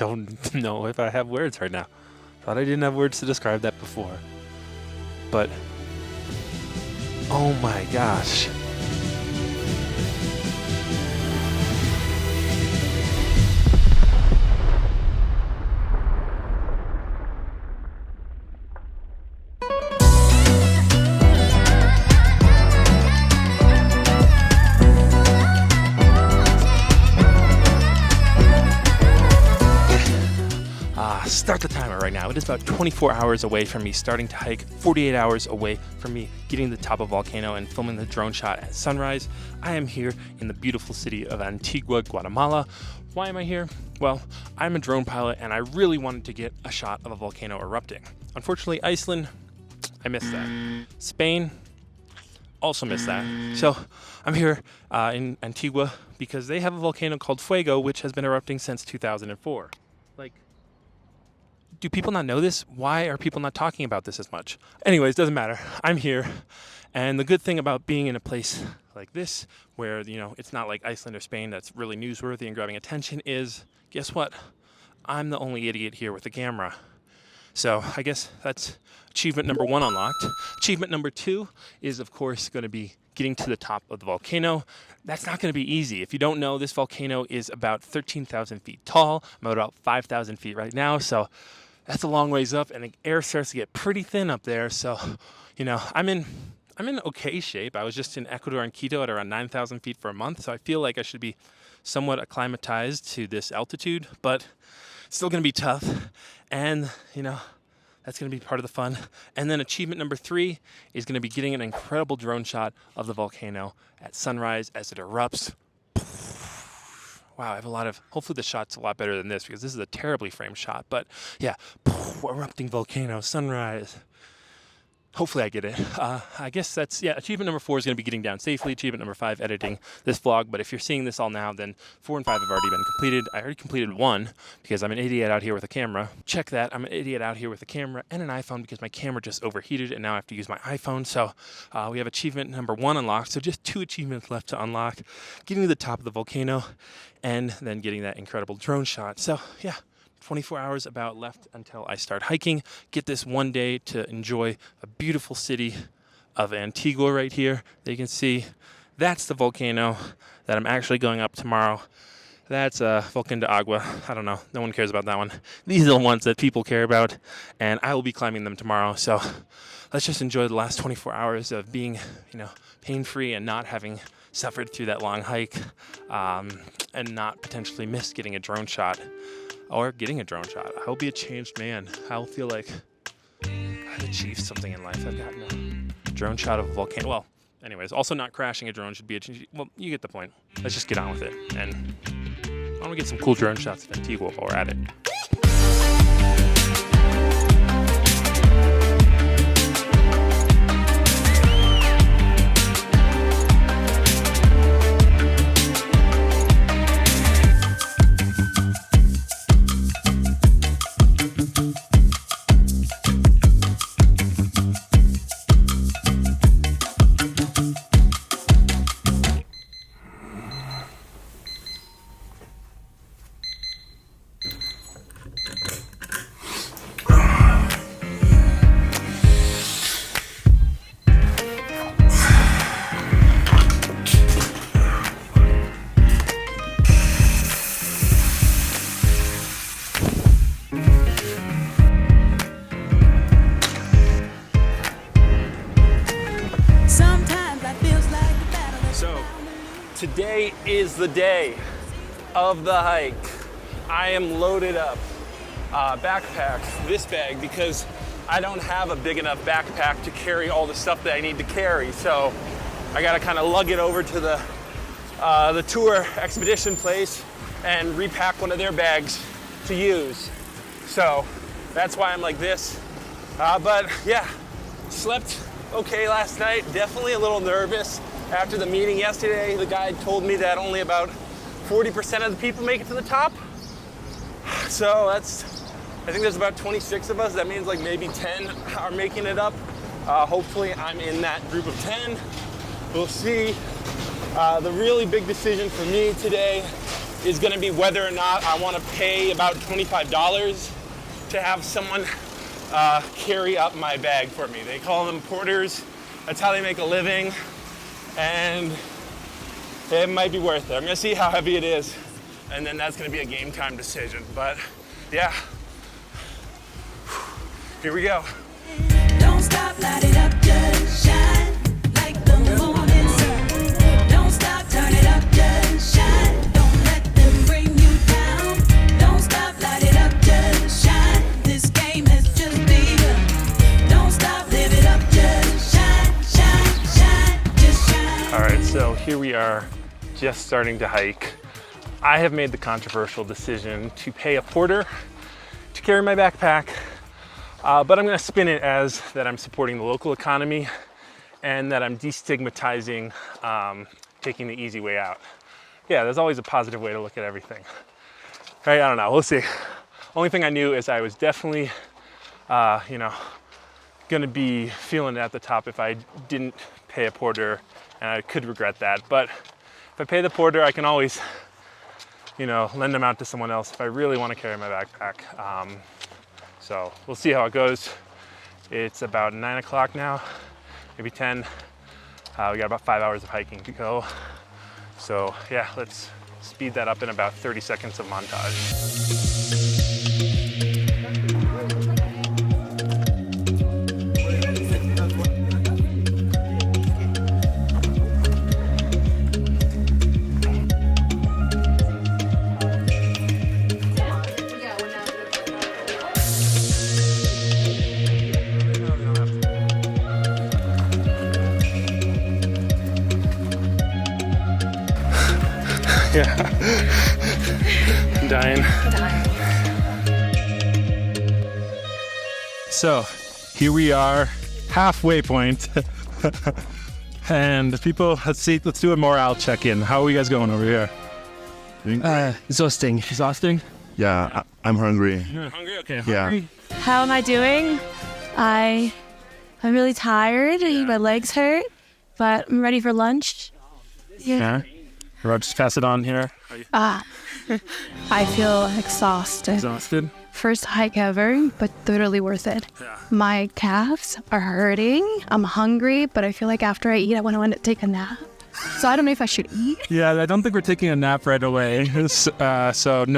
don't know if I have words right now. Thought I didn't have words to describe that before. But, oh my gosh. Start the timer right now. It is about 24 hours away from me starting to hike, 48 hours away from me getting to the top of Volcano and filming the drone shot at sunrise. I am here in the beautiful city of Antigua, Guatemala. Why am I here? Well, I'm a drone pilot and I really wanted to get a shot of a volcano erupting. Unfortunately, Iceland, I missed that. Spain, also missed that. So I'm here in Antigua because they have a volcano called Fuego, which has been erupting since 2004. Like, do people not know this? Why are people not talking about this as much? Anyways, doesn't matter. I'm here. And the good thing about being in a place like this, where, it's not like Iceland or Spain that's really newsworthy and grabbing attention, is, guess what? I'm the only idiot here with a camera. So I guess that's achievement number 1 unlocked. Achievement number 2 is, of course, going to be getting to the top of the volcano. That's not going to be easy. If you don't know, this volcano is about 13,000 feet tall. I'm at about 5,000 feet right now, so that's a long ways up, and the air starts to get pretty thin up there. So, I'm in okay shape. I was just in Ecuador and Quito at around 9,000 feet for a month, so I feel like I should be somewhat acclimatized to this altitude, but it's still going to be tough. And, that's going to be part of the fun. And then achievement number 3 is going to be getting an incredible drone shot of the volcano at sunrise as it erupts. Wow, I have hopefully the shot's a lot better than this because this is a terribly framed shot. But yeah, erupting volcano, sunrise. Hopefully I get it. I guess achievement number 4 is going to be getting down safely. Achievement number 5, editing this vlog. But if you're seeing this all now, then 4 and 5 have already been completed. I already completed 1 because I'm an idiot out here with a camera. Check that. I'm an idiot out here with a camera and an iPhone because my camera just overheated and now I have to use my iPhone. So we have achievement number 1 unlocked. So just 2 achievements left to unlock. Getting to the top of the volcano and then getting that incredible drone shot. So yeah. 24 hours about left until I start hiking. Get this one day to enjoy a beautiful city of Antigua right here. That you can see. That's the volcano that I'm actually going up tomorrow. That's Volcano de Agua. I don't know. No one cares about that one. These are the ones that people care about, and I will be climbing them tomorrow. So let's just enjoy the last 24 hours of being, pain-free and not having suffered through that long hike, and not potentially miss getting a drone shot. Or getting a drone shot. I'll be a changed man. I'll feel like I've achieved something in life. I've gotten a drone shot of a volcano. Well, anyways, also not crashing a drone should be well, you get the point. Let's just get on with it. And I want to get some cool drone shots of Antigua while we're at it. Today is the day of the hike. I am loaded up. Backpack, this bag, because I don't have a big enough backpack to carry all the stuff that I need to carry. So I gotta kind of lug it over to the tour expedition place and repack one of their bags to use. So that's why I'm like this. But yeah, slept okay last night. Definitely a little nervous. After the meeting yesterday, the guide told me that only about 40% of the people make it to the top. So I think there's about 26 of us. That means like maybe 10 are making it up. Hopefully I'm in that group of 10. We'll see. The really big decision for me today is gonna be whether or not I wanna pay about $25 to have someone carry up my bag for me. They call them porters. That's how they make a living. And it might be worth it. I'm gonna see how heavy it is. And then that's gonna be a game time decision. But yeah, here we go. Don't stop, light it up, just shine like the morning sun. Don't stop, turn it up, just shine. Don't let them bring you down. Don't stop, light it up, just shine. This game has just begun. Don't stop, live it up, just shine, shine, shine, just shine. All right, so here we are, just starting to hike. I have made the controversial decision to pay a porter to carry my backpack. But I'm gonna spin it as that I'm supporting the local economy and that I'm destigmatizing taking the easy way out. Yeah, there's always a positive way to look at everything. Right, I don't know, we'll see. Only thing I knew is I was definitely, gonna be feeling it at the top if I didn't pay a porter, and I could regret that. But if I pay the porter, I can always, lend them out to someone else if I really wanna carry my backpack. So we'll see how it goes. It's about 9 o'clock now, maybe 10. We got about 5 hours of hiking to go. So yeah, let's speed that up in about 30 seconds of montage. Yeah, I'm dying. So here we are, halfway point. And people, let's do a morale check-in. How are you guys going over here? Exhausting. Exhausting? Yeah, I'm hungry. You're hungry? Okay, Yeah. hungry. How am I doing? I'm really tired. My legs hurt, but I'm ready for lunch. Yeah. I'll just pass it on here. I feel exhausted. Exhausted? First hike ever, but totally worth it. Yeah. My calves are hurting. I'm hungry, but I feel like after I eat, I want to take a nap. So I don't know if I should eat. Yeah, I don't think we're taking a nap right away. So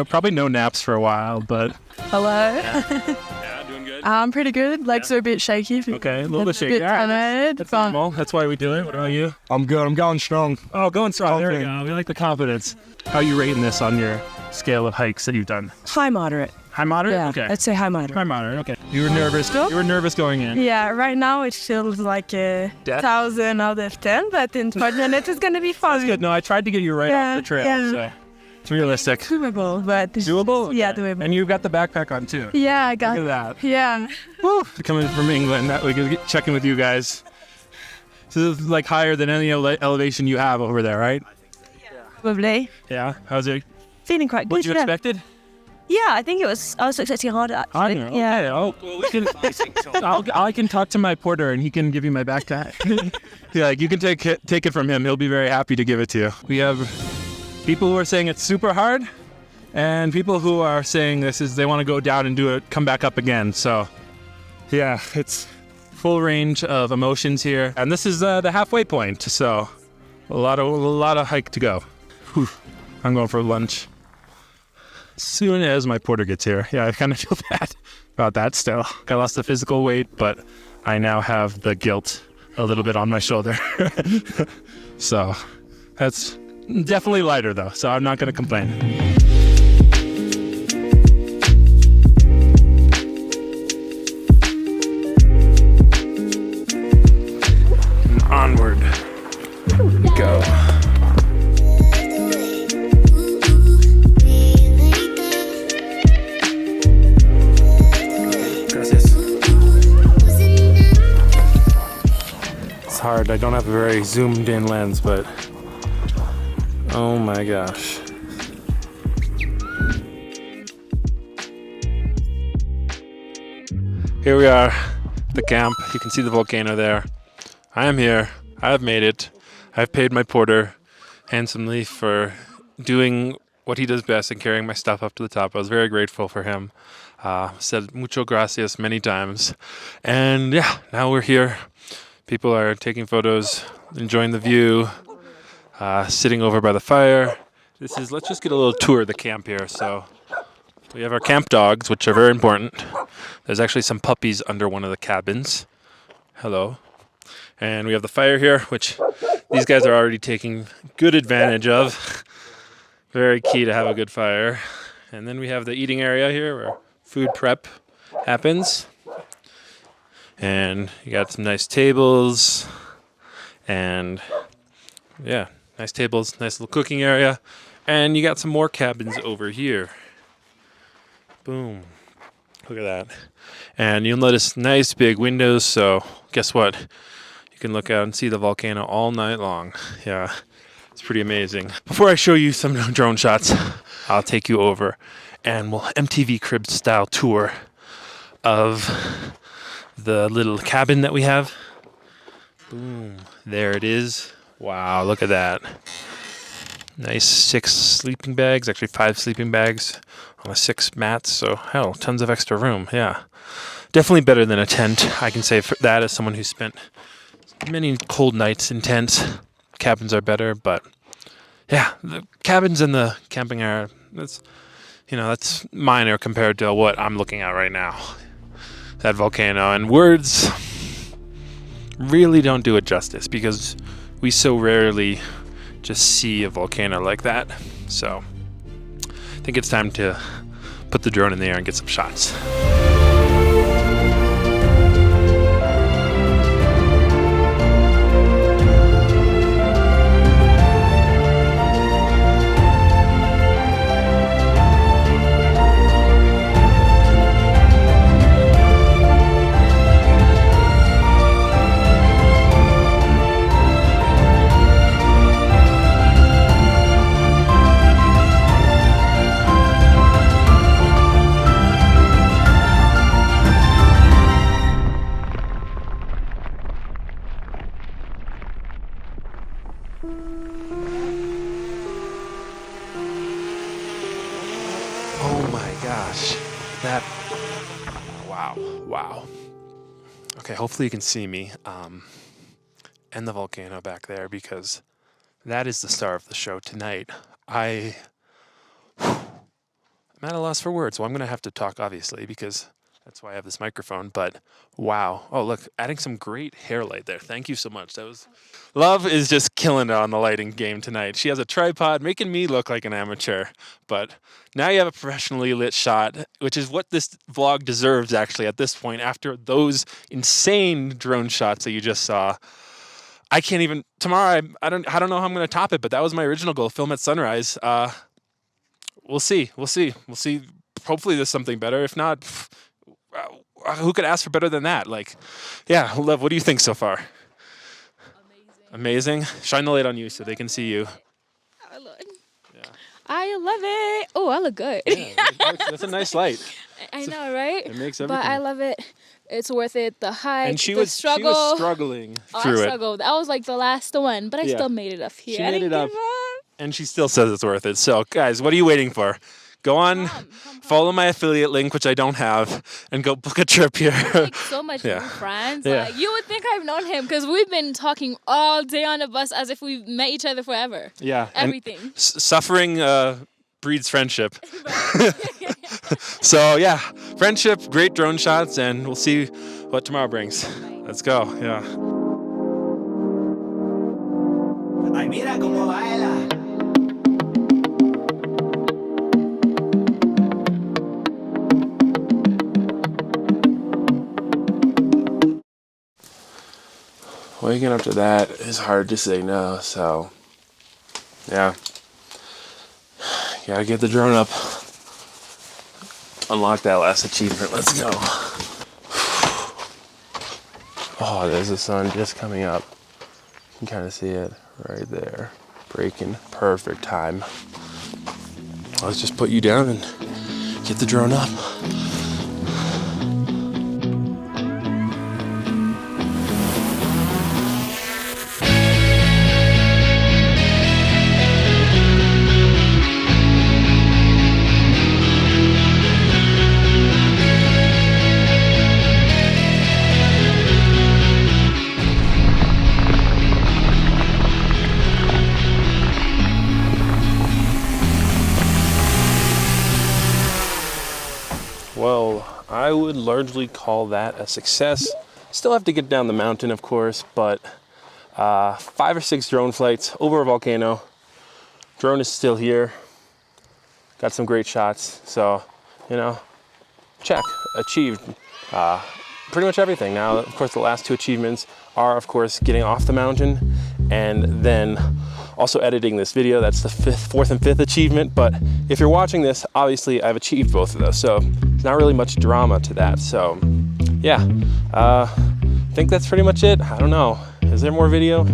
probably no naps for a while, but... Hello? Yeah, doing good. I'm pretty good. Legs are a bit shaky. Okay, a little bit shaky. Bit tired. That's normal. That's why we do it. What about you? I'm good. I'm going strong. Oh, going strong. There we go. We like the confidence. How are you rating this on your scale of hikes that you've done? High moderate. High moderate? Yeah, Okay. I'd say high moderate. High moderate, okay. You were nervous. Still? You were nervous going in. Yeah, right now it feels like a Death? 1,000 out of 10, but in 20 minutes it's going to be fun. That's good. No, I tried to get you right off the trail, so it's realistic. Doable, but... Doable? Yeah, Okay. doable. And you've got the backpack on too. Yeah, I got Look at that. Yeah. Woo. Coming from England, that we could check in with you guys. So this is like higher than any elevation you have over there, right? Probably. Yeah. How's it? Feeling quite good. What you yeah. expected? Yeah, I think I was expecting harder actually. Higher. Okay. Yeah. Oh, well, we can. I can talk to my porter and he can give you my backpack. Yeah, like you can take it from him. He'll be very happy to give it to you. We have people who are saying it's super hard, and people who are saying they want to go down and do it, come back up again. So, yeah, it's full range of emotions here, and this is the halfway point. So, a lot of hike to go. Whew. I'm going for lunch. As soon as my porter gets here. Yeah, I kind of feel bad about that still. I lost the physical weight, but I now have the guilt a little bit on my shoulder. So that's definitely lighter though, so I'm not going to complain. And onward we go. Hard. I don't have a very zoomed in lens, but oh my gosh. Here we are, the camp. You can see the volcano there. I am here. I have made it. I've paid my porter handsomely for doing what he does best in carrying my stuff up to the top. I was very grateful for him. Said mucho gracias many times. And yeah, now we're here. People are taking photos, enjoying the view, sitting over by the fire. Let's just get a little tour of the camp here. So we have our camp dogs, which are very important. There's actually some puppies under one of the cabins. Hello. And we have the fire here, which these guys are already taking good advantage of. Very key to have a good fire. And then we have the eating area here where food prep happens. And you got some nice tables. And yeah, nice tables, nice little cooking area. And you got some more cabins over here. Boom. Look at that. And you'll notice nice big windows, so guess what? You can look out and see the volcano all night long. Yeah, it's pretty amazing. Before I show you some drone shots, I'll take you over and we'll MTV Cribs style tour of the little cabin that we have. Boom. There it is. Wow, look at that. Nice 6 sleeping bags, actually 5 sleeping bags on the 6 mats, so hell, tons of extra room. Yeah, definitely better than a tent. I can say for that as someone who spent many cold nights in tents. Cabins are better, but yeah, the cabins and the camping area, that's minor compared to what I'm looking at right now. That volcano, and words really don't do it justice because we so rarely just see a volcano like that. So I think it's time to put the drone in the air and get some shots. Oh my gosh, wow. Okay, hopefully you can see me and the volcano back there because that is the star of the show tonight. I'm at a loss for words, so I'm going to have to talk obviously because that's why I have this microphone, but wow. Oh, look, adding some great hair light there. Thank you so much. Love is just killing it on the lighting game tonight. She has a tripod making me look like an amateur, but now you have a professionally lit shot, which is what this vlog deserves actually at this point after those insane drone shots that you just saw. I can't even, tomorrow, I don't know how I'm going to top it, but that was my original goal, film at sunrise. We'll see. Hopefully there's something better. If not, who could ask for better than that? Yeah, Love, what do you think so far? Amazing. Shine the light on you so they can see you. Oh, Lord. Yeah. I love it. Oh, I look good. Yeah, that's a nice light. I know, right? It makes everything. But I love it. It's worth it. The hike, And she the was struggle. struggling I through it. struggled. That was like the last one, but I Yeah. still made it up here. She I made didn't it up. give up. And she still says it's worth it. So, guys, what are you waiting for? Go on, follow my affiliate link, which I don't have, and go book a trip here. Like so much Yeah. new friends. Yeah. Like, you would think I've known him because we've been talking all day on the bus as if we've met each other forever. Yeah. and Everything. Suffering breeds friendship. So, yeah, friendship, great drone shots, and we'll see what tomorrow brings. Let's go. Yeah. Ay, mira cómo baila. Waking up to that is hard to say no, so yeah. Gotta get the drone up. Unlock that last achievement. Let's go. Oh, there's the sun just coming up. You can kind of see it right there. Breaking. Perfect time. Let's just put you down and get the drone up. Well, I would largely call that a success. Still have to get down the mountain, of course, but 5 or 6 drone flights over a volcano. Drone is still here. Got some great shots. So, you know, check, achieved pretty much everything. Now, of course, the last 2 achievements are, of course, getting off the mountain and then also editing this video. That's the 4th and 5th achievement. But if you're watching this, obviously I've achieved both of those. So there's not really much drama to that. So yeah, I think that's pretty much it. I don't know. Is there more video?